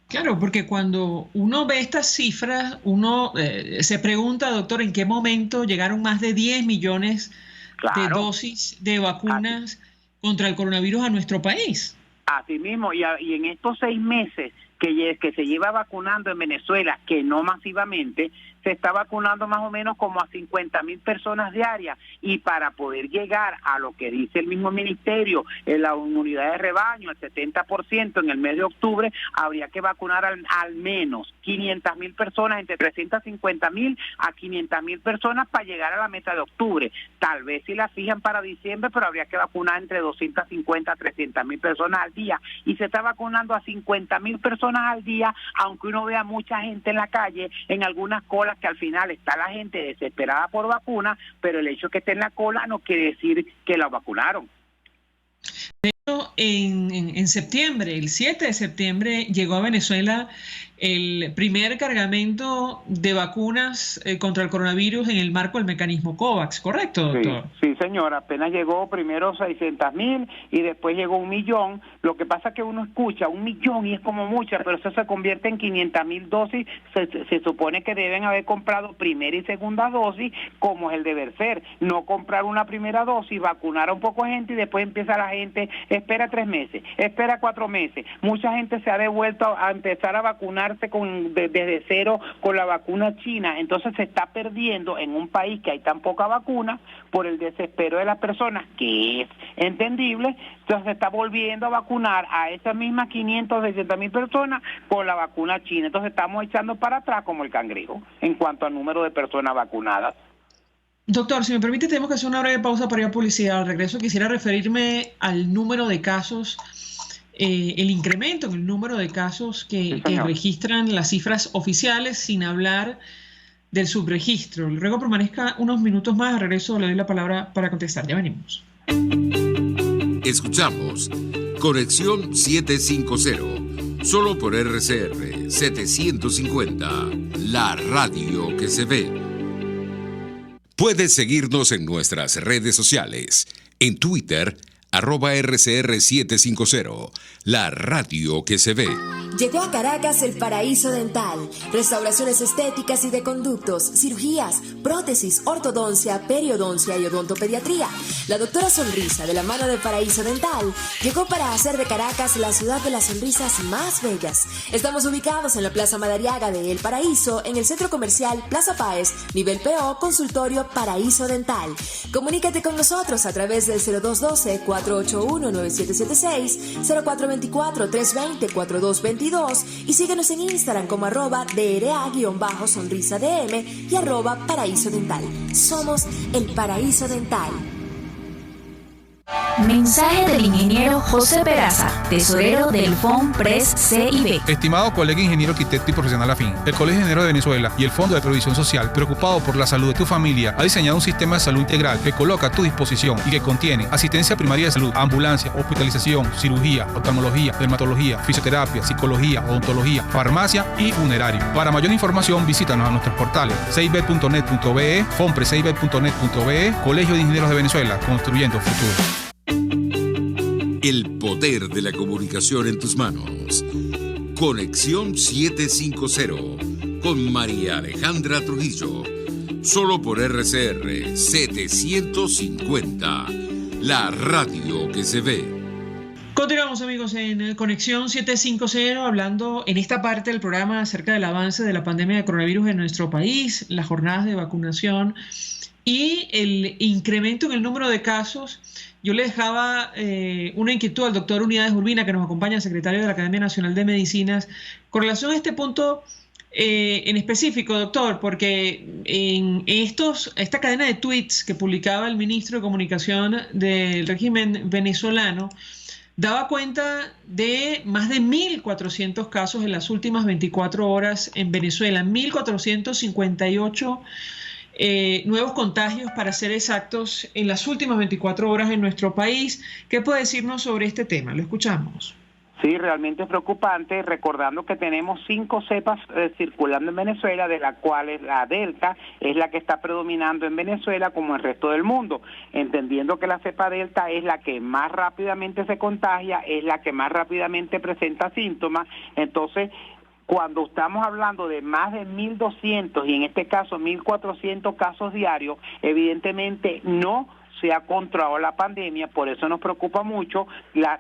B: Claro, porque cuando uno ve estas cifras, uno se pregunta, doctor, ¿en qué momento llegaron más de 10 millones de dosis de vacunas contra el coronavirus a nuestro país?
H: Así mismo, y en estos 6 meses que se lleva vacunando en Venezuela, que no masivamente, se está vacunando más o menos como a 50.000 personas diarias, y para poder llegar a lo que dice el mismo ministerio, en la inmunidad de rebaño, el 70% en el mes de octubre, habría que vacunar al menos 500.000 personas, entre 350.000 a 500.000 personas para llegar a la meta de octubre. Tal vez si la fijan para diciembre, pero habría que vacunar entre 250 a 300.000 personas al día, y se está vacunando a 50.000 personas al día, aunque uno vea mucha gente en la calle, en algunas colas, que al final está la gente desesperada por vacuna, pero el hecho de que esté en la cola no quiere decir que la vacunaron.
B: De hecho, en septiembre, el 7 de septiembre, llegó a Venezuela el primer cargamento de vacunas contra el coronavirus en el marco del mecanismo COVAX, ¿correcto, doctor?
H: Sí, señor, apenas llegó primero 600.000 y después llegó 1 millón. Lo que pasa es que uno escucha 1 millón y es como mucha, pero eso se convierte en 500.000 dosis. Se supone que deben haber comprado primera y segunda dosis, como es el deber ser, no comprar una primera dosis, vacunar a un poco de gente y después empieza la gente, espera 3 meses, espera 4 meses. Mucha gente se ha devuelto a empezar a vacunar desde cero con la vacuna china, entonces se está perdiendo en un país que hay tan poca vacuna por el desespero de las personas, que es entendible. Entonces se está volviendo a vacunar a esas mismas 500, 600.000 personas con la vacuna china. Entonces estamos echando para atrás como el cangrejo en cuanto al número de personas vacunadas.
B: Doctor, si me permite, tenemos que hacer una breve pausa para ir a publicidad. Al regreso quisiera referirme al número de casos, el incremento en el número de casos que registran las cifras oficiales, sin hablar del subregistro. Le ruego permanezca unos minutos más. Al regreso le doy la palabra para contestar. Ya venimos.
A: Escuchamos Conexión 750, solo por RCR 750, la radio que se ve. Puedes seguirnos en nuestras redes sociales, en Twitter, @RCR750, la radio que se ve.
I: Llegó a Caracas el Paraíso Dental. Restauraciones estéticas y de conductos, cirugías, prótesis, ortodoncia, periodoncia y odontopediatría. La doctora Sonrisa, de la mano de Paraíso Dental, llegó para hacer de Caracas la ciudad de las sonrisas más bellas. Estamos ubicados en la Plaza Madariaga de El Paraíso, en el centro comercial Plaza Páez, nivel PO, consultorio Paraíso Dental. Comunícate con nosotros a través del 0212-481-9776, 0424-320-4222 y síguenos en Instagram como @DRA_sonrisadm y @Paraíso Dental. Somos el Paraíso Dental.
E: Mensaje del ingeniero José Peraza, tesorero del FONPRES CIB.
F: Estimado colega ingeniero, arquitecto y profesional afín, el Colegio de Ingenieros de Venezuela y el Fondo de Previsión Social, preocupado por la salud de tu familia, ha diseñado un sistema de salud integral que coloca a tu disposición y que contiene asistencia primaria de salud, ambulancia, hospitalización, cirugía, oftalmología, dermatología, fisioterapia, psicología, odontología, farmacia y funerario. Para mayor información, visítanos a nuestros portales cib.net.be, fonprescib.net.be, Colegio de Ingenieros de Venezuela, construyendo futuro.
A: El poder de la comunicación en tus manos. Conexión 750 con María Alejandra Trujillo. Solo por RCR 750, la radio que se ve.
B: Continuamos, amigos, en Conexión 750, hablando en esta parte del programa acerca del avance de la pandemia de coronavirus en nuestro país, las jornadas de vacunación y el incremento en el número de casos. yo le dejaba una inquietud al doctor Unidades Urbina, que nos acompaña, secretario de la Academia Nacional de Medicinas, con relación a este punto en específico, doctor, porque en esta cadena de tweets que publicaba el ministro de Comunicación del régimen venezolano, daba cuenta de más de 1.400 casos en las últimas 24 horas en Venezuela, 1.458 nuevos contagios, para ser exactos, en las últimas 24 horas en nuestro país. ¿Qué puede decirnos sobre este tema? Lo escuchamos.
H: Sí, realmente es preocupante, recordando que tenemos 5 cepas circulando en Venezuela, de las cuales la Delta es la que está predominando en Venezuela como en el resto del mundo, entendiendo que la cepa Delta es la que más rápidamente se contagia, es la que más rápidamente presenta síntomas. Entonces, cuando estamos hablando de más de 1.200 y en este caso 1.400 casos diarios, evidentemente no se ha controlado la pandemia. Por eso nos preocupa mucho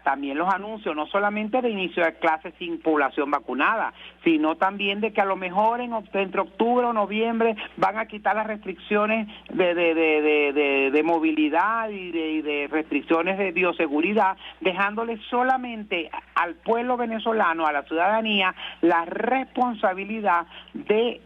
H: también los anuncios, no solamente de inicio de clases sin población vacunada, sino también de que a lo mejor entre octubre o noviembre van a quitar las restricciones de movilidad y de restricciones de bioseguridad, dejándole solamente al pueblo venezolano, a la ciudadanía, la responsabilidad de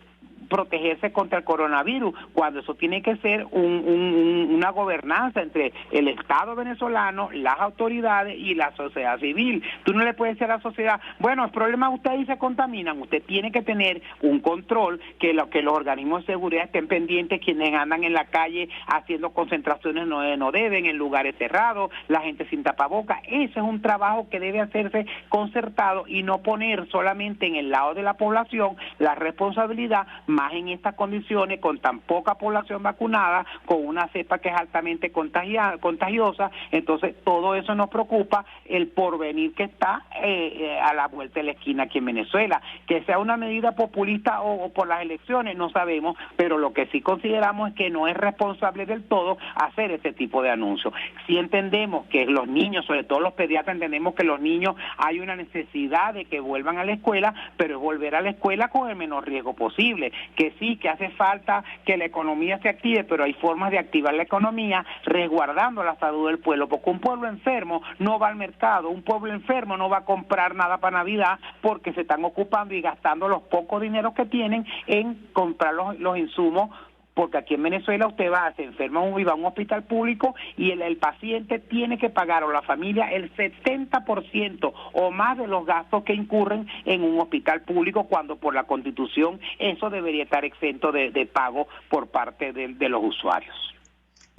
H: protegerse contra el coronavirus, cuando eso tiene que ser una gobernanza entre el Estado venezolano, las autoridades y la sociedad civil. Tú no le puedes decir a la sociedad, bueno, el problema es ustedes se contaminan. Usted tiene que tener un control, que los organismos de seguridad estén pendientes, quienes andan en la calle haciendo concentraciones no deben, en lugares cerrados, la gente sin tapabocas. Ese es un trabajo que debe hacerse concertado y no poner solamente en el lado de la población la responsabilidad, más en estas condiciones, con tan poca población vacunada, con una cepa que es altamente contagiosa. Entonces todo eso nos preocupa, el porvenir que está a la vuelta de la esquina aquí en Venezuela. Que sea una medida populista o por las elecciones, no sabemos, pero lo que sí consideramos es que no es responsable del todo hacer ese tipo de anuncios. Sí entendemos que los niños, sobre todo los pediatras, entendemos que los niños hay una necesidad de que vuelvan a la escuela, pero es volver a la escuela con el menor riesgo posible. Que sí, que hace falta que la economía se active, pero hay formas de activar la economía resguardando la salud del pueblo, porque un pueblo enfermo no va al mercado, un pueblo enfermo no va a comprar nada para Navidad, porque se están ocupando y gastando los pocos dineros que tienen en comprar los insumos. Porque aquí en Venezuela usted se enferma y va a un hospital público y el paciente tiene que pagar, o la familia, el 70% o más de los gastos que incurren en un hospital público, cuando por la Constitución eso debería estar exento de pago por parte de los usuarios.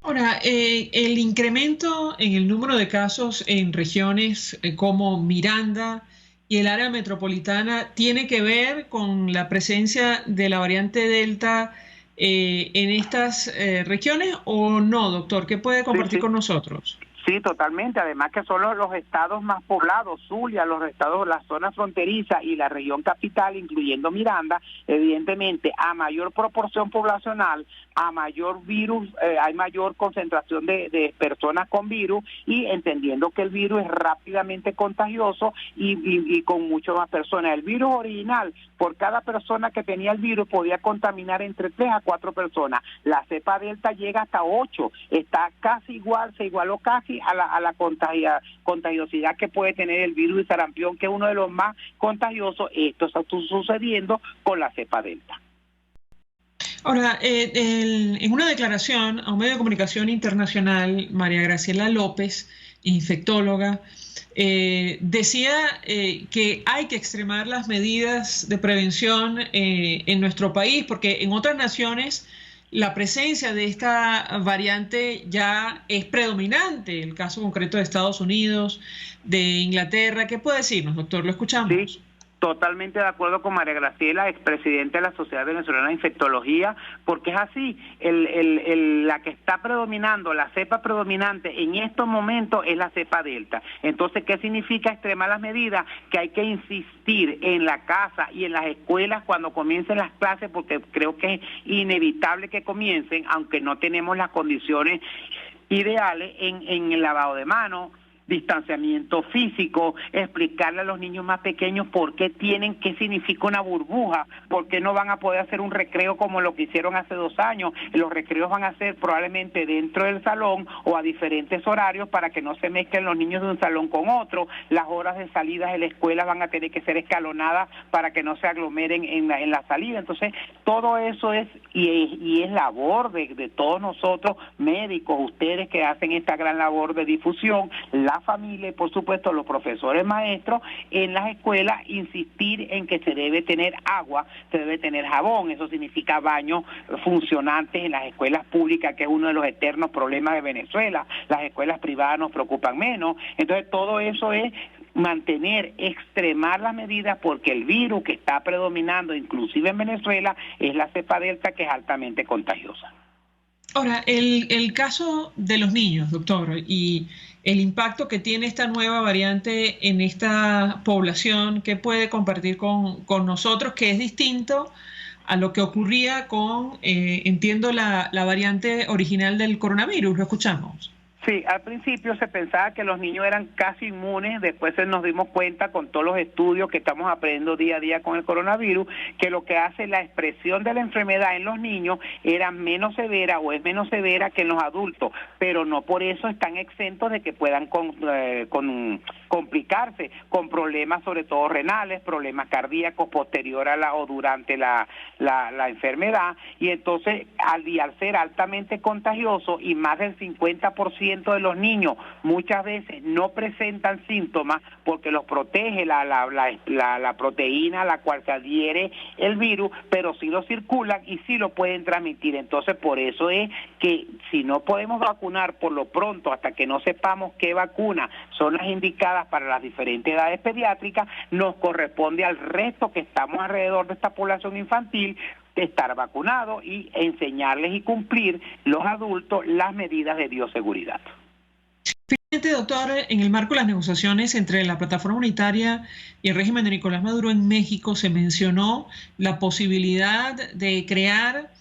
B: Ahora, el incremento en el número de casos en regiones como Miranda y el área metropolitana tiene que ver con la presencia de la variante Delta en estas regiones, o no, doctor? ¿Qué puede compartir con nosotros?
H: Sí, totalmente. Además que son los estados más poblados, Zulia, las zonas fronterizas y la región capital, incluyendo Miranda, evidentemente a mayor proporción poblacional, a mayor virus, hay mayor concentración de personas con virus, y entendiendo que el virus es rápidamente contagioso y con muchas más personas. El virus original, por cada persona que tenía el virus, podía contaminar entre 3 a 4 personas. La cepa Delta llega hasta 8, está casi igual, se igualó casi a la contagiosidad que puede tener el virus de sarampión, que es uno de los más contagiosos. Esto está sucediendo con la cepa Delta.
B: Ahora, en una declaración a un medio de comunicación internacional, María Graciela López, infectóloga, decía que hay que extremar las medidas de prevención en nuestro país, porque en otras naciones la presencia de esta variante ya es predominante. El caso concreto de Estados Unidos, de Inglaterra. ¿Qué puede decirnos, doctor? Lo escuchamos.
H: Sí. Totalmente de acuerdo con María Graciela, expresidente de la Sociedad Venezolana de Infectología, porque es así, la que está predominando, la cepa predominante en estos momentos es la cepa Delta. Entonces, ¿qué significa extremar las medidas? Que hay que insistir en la casa y en las escuelas cuando comiencen las clases, porque creo que es inevitable que comiencen, aunque no tenemos las condiciones ideales, en el lavado de manos, distanciamiento físico, explicarle a los niños más pequeños qué significa una burbuja, por qué no van a poder hacer un recreo como lo que hicieron hace 2 años. Los recreos van a ser probablemente dentro del salón o a diferentes horarios para que no se mezclen los niños de un salón con otro. Las horas de salida de la escuela van a tener que ser escalonadas para que no se aglomeren en la salida. Entonces, todo eso es labor de todos nosotros, médicos, ustedes que hacen esta gran labor de difusión, la familia y por supuesto los profesores maestros en las escuelas, insistir en que se debe tener agua, se debe tener jabón. Eso significa baños funcionantes en las escuelas públicas, que es uno de los eternos problemas de Venezuela. Las escuelas privadas nos preocupan menos. Entonces todo eso es extremar las medidas, porque el virus que está predominando inclusive en Venezuela es la cepa delta, que es altamente contagiosa.
B: Ahora, el caso de los niños, doctor, y el impacto que tiene esta nueva variante en esta población, ¿qué puede compartir con nosotros, que es distinto a lo que ocurría con, entiendo, la variante original del coronavirus? Lo escuchamos.
H: Sí, al principio se pensaba que los niños eran casi inmunes, después nos dimos cuenta con todos los estudios que estamos aprendiendo día a día con el coronavirus, que lo que hace la expresión de la enfermedad en los niños era menos severa o es menos severa que en los adultos, pero no por eso están exentos de que puedan complicarse con problemas, sobre todo renales, problemas cardíacos posterior a o durante la enfermedad. Y entonces, al ser altamente contagioso y más del 50% de los niños muchas veces no presentan síntomas porque los protege la proteína a la cual se adhiere el virus, pero sí lo circulan y sí lo pueden transmitir. Entonces, por eso es que si no podemos vacunar por lo pronto, hasta que no sepamos qué vacunas son las indicadas para las diferentes edades pediátricas, nos corresponde al resto que estamos alrededor de esta población infantil de estar vacunados y enseñarles y cumplir los adultos las medidas de bioseguridad.
B: Finalmente, doctor, en el marco de las negociaciones entre la Plataforma Unitaria y el régimen de Nicolás Maduro en México, se mencionó la posibilidad de crear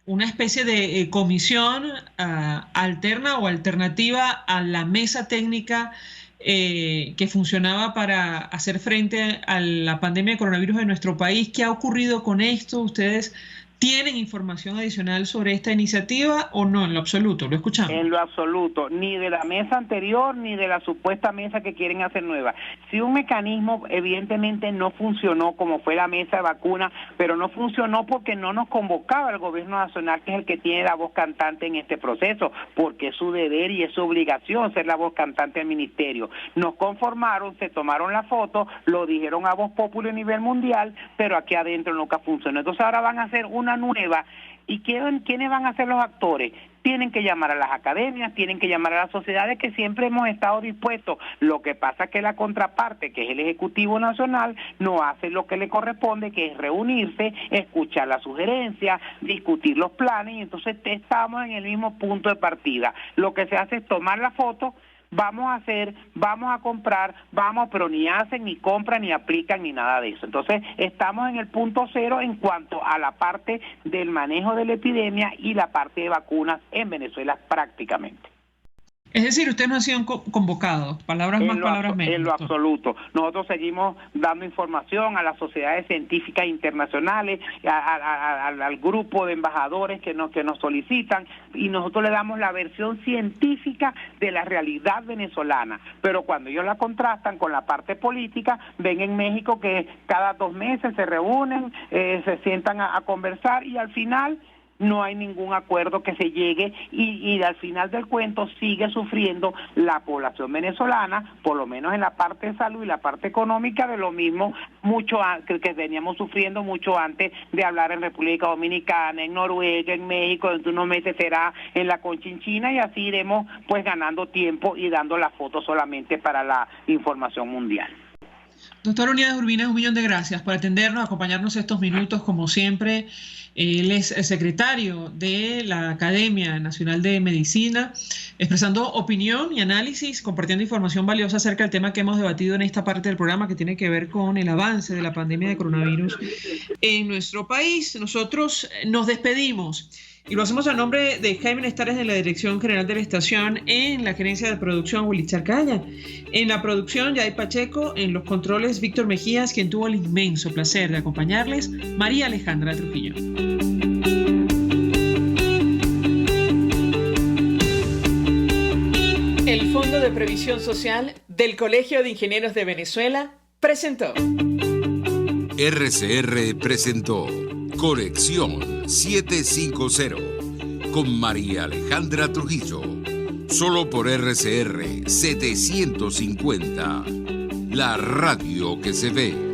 B: una especie de comisión alterna o alternativa a la mesa técnica que funcionaba para hacer frente a la pandemia de coronavirus en nuestro país. ¿Qué ha ocurrido con esto? ¿Ustedes tienen información adicional sobre esta iniciativa o no? En lo absoluto, lo escuchamos.
H: En lo absoluto, ni de la mesa anterior ni de la supuesta mesa que quieren hacer nueva. Si un mecanismo evidentemente no funcionó como fue la mesa de vacunas, pero no funcionó porque no nos convocaba el gobierno nacional, que es el que tiene la voz cantante en este proceso, porque es su deber y es su obligación ser la voz cantante del ministerio. Nos conformaron, se tomaron la foto, lo dijeron a voz popular a nivel mundial, pero aquí adentro nunca funcionó. Entonces ahora van a hacer una nueva. ¿Y quiénes van a ser los actores? Tienen que llamar a las academias, tienen que llamar a las sociedades, que siempre hemos estado dispuestos. Lo que pasa es que la contraparte, que es el Ejecutivo Nacional, no hace lo que le corresponde, que es reunirse, escuchar las sugerencias, discutir los planes, y entonces estamos en el mismo punto de partida. Lo que se hace es tomar la foto, vamos a hacer, vamos a comprar, pero ni hacen, ni compran, ni aplican, ni nada de eso. Entonces, estamos en el punto cero en cuanto a la parte del manejo de la epidemia y la parte de vacunas en Venezuela prácticamente.
B: Es decir, ustedes no han sido convocados, palabras más, palabras menos.
H: En lo absoluto. Nosotros seguimos dando información a las sociedades científicas internacionales, al grupo de embajadores que nos solicitan, y nosotros le damos la versión científica de la realidad venezolana. Pero cuando ellos la contrastan con la parte política, ven en México que cada 2 meses se reúnen, se sientan a conversar, y al final no hay ningún acuerdo que se llegue, y al final del cuento sigue sufriendo la población venezolana, por lo menos en la parte de salud y la parte económica, de lo mismo que veníamos sufriendo mucho antes de hablar en República Dominicana, en Noruega, en México. Dentro de unos meses será en la Conchinchina, y así iremos pues ganando tiempo y dando la foto solamente para la información mundial.
B: Doctor Unidas Urbina, 1.000.000 de gracias por atendernos, acompañarnos estos minutos, como siempre. Él es el secretario de la Academia Nacional de Medicina, expresando opinión y análisis, compartiendo información valiosa acerca del tema que hemos debatido en esta parte del programa, que tiene que ver con el avance de la pandemia de coronavirus en nuestro país. Nosotros nos despedimos. Y lo hacemos a nombre de Jaime Nestares de la Dirección General de la Estación, en la gerencia de producción Willy Charcaya, en la producción Yair Pacheco, en los controles Víctor Mejías, quien tuvo el inmenso placer de acompañarles, María Alejandra Trujillo. El Fondo de Previsión Social del Colegio de Ingenieros de Venezuela presentó.
A: RCR presentó Conexión 750 con María Alejandra Trujillo. Solo por RCR 750, la radio que se ve.